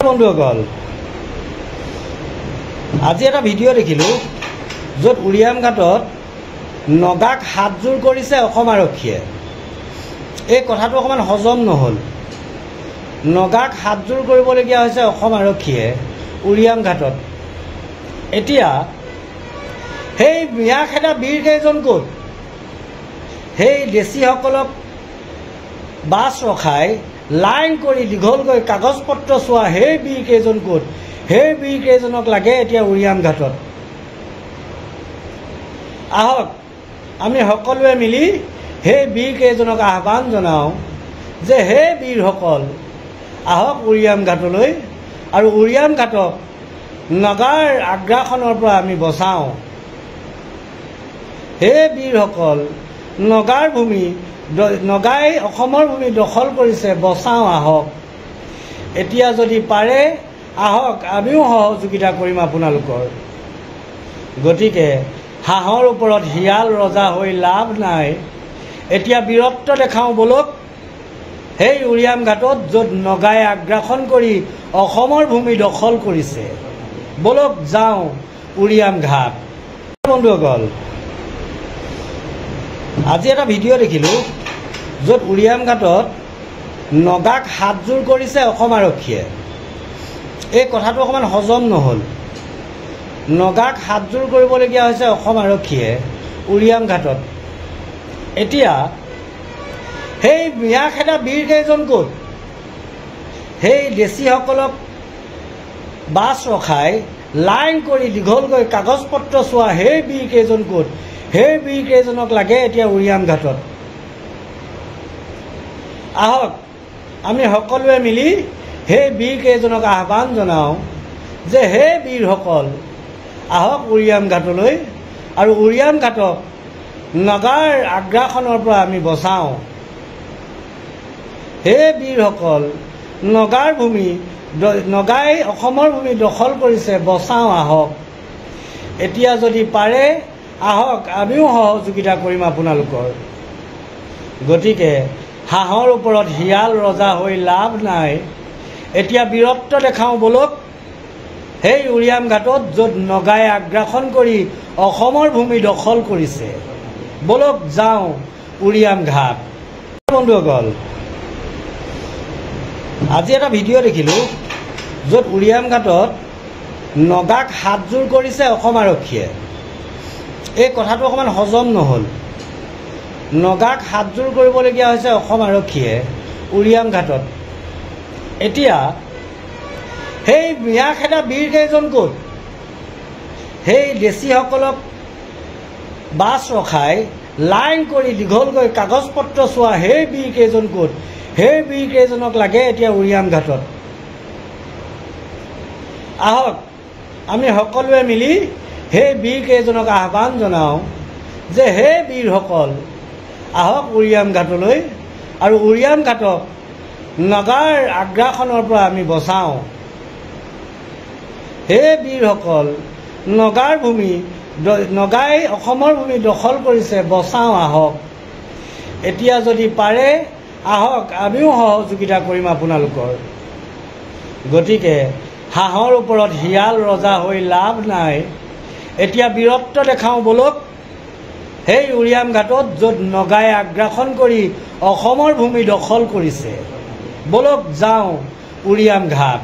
বন্ধুসকল আজি এটা ভিডিঅ' দেখিলোঁ য'ত উৰিয়াম ঘাটত নগাক হাতজোৰ কৰিছে অসম আৰক্ষীয়ে। এই কথাটো অকণমান হজম নহ'ল। নগাক হাতজোৰ কৰিবলগীয়া হৈছে অসম আৰক্ষীয়ে উৰিয়াম ঘাটত। এতিয়া সেই মিয়া খেদা বীৰকেইজন ক'ত? সেই দেশীসকলক বাছ ৰখাই লাইন কৰি দীঘলকৈ কাগজ পত্ৰ চোৱা সেই বীৰকেইজন ক'ত? সেই বীৰকেইজনক লাগে এতিয়া উৰিয়াম ঘাটত। আহক আমি সকলোৱে মিলি সেই বীৰকেইজনক আহ্বান জনাওঁ যে হে বীৰসকল, আহক উৰিয়াম ঘাটলৈ আৰু উৰিয়াম ঘাটক নগাৰ আগ্ৰাসনৰ পৰা আমি বচাওঁ। হে বীৰসকল, নগাৰ ভূমি নগাই অসমৰ ভূমি দখল কৰিছে, বচাওঁ আহক। এতিয়া যদি পাৰে আহক, আমিও সহযোগিতা কৰিম আপোনালোকৰ। গতিকে হাঁহৰ ওপৰত শিয়াল ৰজা হৈ লাভ নাই। এতিয়া বীৰত্ব দেখাওঁ বলক সেই উৰিয়াম ঘাটত, য'ত নগাই আগ্ৰাসন কৰি অসমৰ ভূমি দখল কৰিছে। বলক যাওঁ উৰিয়াম ঘাট। বন্ধুসকল আজি এটা ভিডিঅ' দেখিলোঁ য'ত উৰিয়াম ঘাটত নগাক হাতজোৰ কৰিছে অসম আৰক্ষীয়ে। এই কথাটো অকণমান হজম নহ'ল। নগাক হাতজোৰ কৰিবলগীয়া হৈছে অসম আৰক্ষীয়ে উৰিয়াম ঘাটত। এতিয়া সেই মিয়া খেদা বীৰকেইজন ক'ত? সেই দেশীসকলক বাছ ৰখাই লাইন কৰি দীঘলকৈ কাগজ পত্ৰ চোৱা সেই বীৰকেইজন ক'ত? সেই বীৰকেইজনক লাগে এতিয়া উৰিয়াম ঘাটত। আহক আমি সকলোৱে মিলি সেই বীৰকেইজনক আহ্বান জনাওঁ যে হে বীৰসকল, আহক উৰিয়াম ঘাটলৈ আৰু উৰিয়াম ঘাটক নগাৰ আগ্ৰাসনৰ পৰা আমি বচাওঁ। হে বীৰসকল, নগাৰ ভূমি নগাই অসমৰ ভূমি দখল কৰিছে, বচাওঁ আহক। এতিয়া যদি পাৰে আহক, আমিও সহযোগিতা কৰিম আপোনালোকৰ। গতিকে হাঁহৰ ওপৰত শিয়াল ৰজা হৈ লাভ নাই। এতিয়া বীৰত্ব দেখাওঁ বলক সেই উৰিয়াম ঘাটত, য'ত নগাই আগ্ৰাসন কৰি অসমৰ ভূমি দখল কৰিছে। বলক যাওঁ উৰিয়াম ঘাট। বন্ধুসকল আজি এটা ভিডিঅ' দেখিলোঁ য'ত উৰিয়াম ঘাটত নগাক হাতজোৰ কৰিছে অসম আৰক্ষীয়ে। এই কথাটো অকণমান হজম নহ'ল। নগাক হাতজোৰ কৰিবলগীয়া হৈছে অসম আৰক্ষীয়ে উৰিয়াম ঘাটত। এতিয়া সেই মিয়া খেদা বীৰকেইজন ক'ত? সেই দেশীসকলক বাছ ৰখাই লাইন কৰি দীঘলকৈ কাগজ পত্ৰ চোৱা সেই বীৰকেইজন ক'ত? সেই বীৰকেইজনক লাগে এতিয়া উৰিয়াম ঘাটত। আহক আমি সকলোৱে মিলি সেই বীৰকেইজনক আহ্বান জনাওঁ যে হে বীৰসকল, আহক উৰিয়াম ঘাটলৈ আৰু উৰিয়াম ঘাটক নগাৰ আগ্ৰাসনৰ পৰা আমি বচাওঁ। হে বীৰসকল, নগাৰ ভূমি নগাই অসমৰ ভূমি দখল কৰিছে, বচাওঁ আহক। এতিয়া যদি পাৰে আহক, আমিও সহযোগিতা কৰিম আপোনালোকৰ। গতিকে হাঁহৰ ওপৰত শিয়াল ৰজা হৈ লাভ নাই। এতিয়া বীৰত্ব দেখাওঁ বলক সেই উৰিয়াম ঘাটত, য'ত নগাই আগ্ৰাসন কৰি অসমৰ ভূমি দখল কৰিছে। বলক যাওঁ উৰিয়াম ঘাট।